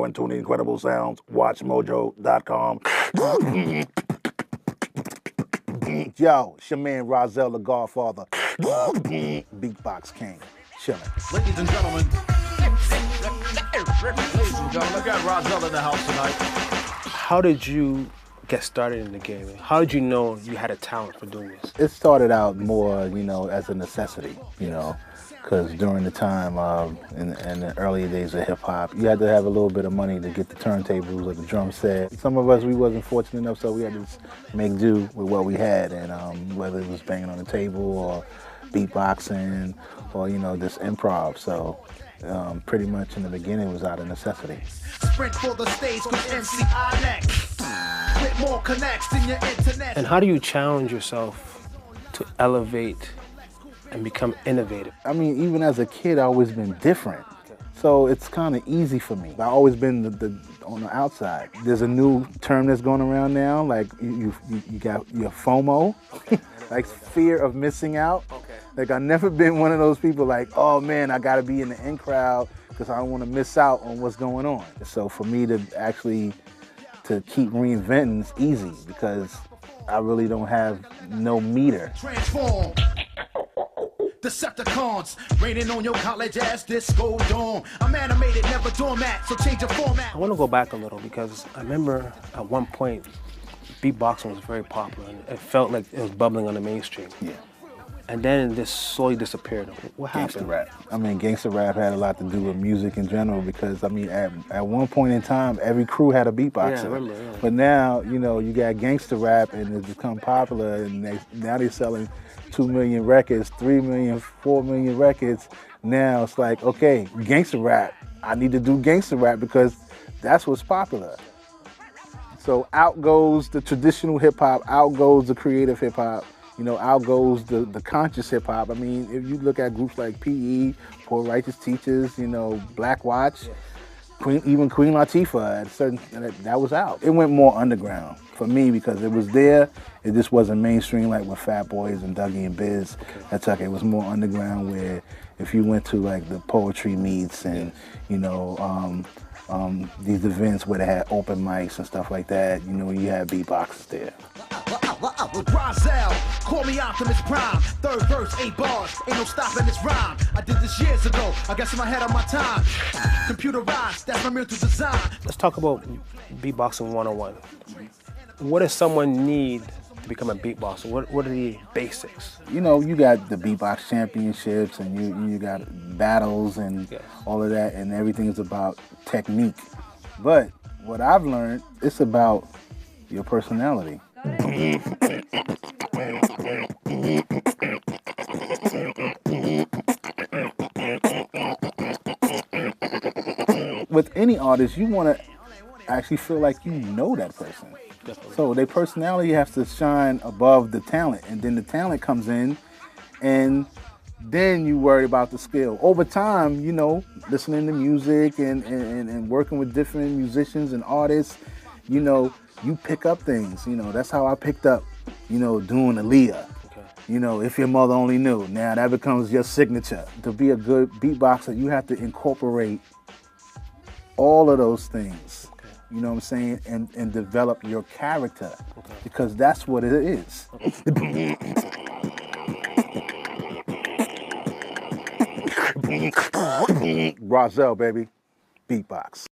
now and tune in incredible sounds. WatchMojo.com. Yo, it's your man Rahzel the Godfather. Beatbox King. Chillin'. Ladies and gentlemen, I got Rahzel in the house tonight. How did you get started in the game? How did you know you had a talent for doing this? It started out more, as a necessity, because during the time in the early days of hip hop, you had to have a little bit of money to get the turntables or the drum set. Some of us, we wasn't fortunate enough, so we had to make do with what we had, and whether it was banging on the table or beatboxing or, just improv. So pretty much in the beginning it was out of necessity. Sprint for the stage with MCI next. With more connects than your internet. And how do you challenge yourself to elevate and become innovative? I mean, even as a kid, I've always been different. So it's kind of easy for me. I've always been on the outside. There's a new term that's going around now, like you got your FOMO, like fear of missing out. Like I've never been one of those people like, oh man, I gotta be in the in crowd because I don't want to miss out on what's going on. So for me to keep reinventing is easy because I really don't have no meter. Transform. Decepticons raining on your college ass disco dome. I'm animated, never doormat, so change your format. I want to go back a little because I remember at one point beatboxing was very popular and it felt like it was bubbling on the mainstream. Yeah. And then this slowly disappeared. What happened? Gangsta rap. I mean, gangsta rap had a lot to do with music in general because, I mean, at one point in time, every crew had a beatboxer. Yeah, I remember, yeah. But now, you got gangsta rap and it's become popular and now they're selling 2 million records, 3 million, 4 million records. Now it's like, okay, gangsta rap. I need to do gangsta rap because that's what's popular. So out goes the traditional hip hop, out goes the creative hip hop. Out goes the conscious hip hop. I mean, if you look at groups like PE, Poor Righteous Teachers, Black Watch, even Queen Latifah, that was out. It went more underground for me because it was there. It just wasn't mainstream like with Fat Boys and Dougie and Biz. That's okay. It was more underground where if you went to like the poetry meets and these events where they had open mics and stuff like that, you had beatboxers there. Rahzel, call me Optimus Prime. Third verse, 8 bars, ain't no stopping this rhyme. I did this years ago, I guess I'm ahead of my time. Computerized, that's my mental design. Let's talk about beatboxing 101. What does someone need to become a beatboxer? What are the basics? You got the beatbox championships and you got battles and all of that, and everything is about technique. But what I've learned, it's about your personality. With any artist, you want to actually feel like you know that person. Definitely. So their personality has to shine above the talent, and then the talent comes in, and then you worry about the skill. Over time, listening to music and working with different musicians and artists, you pick up things. That's how I picked up, doing Aaliyah. Okay. If your mother only knew. Now that becomes your signature. To be a good beatboxer, you have to incorporate all of those things. Okay. You know what I'm saying? And develop your character. Okay. Because that's what it is. Rahzel, baby. Beatbox.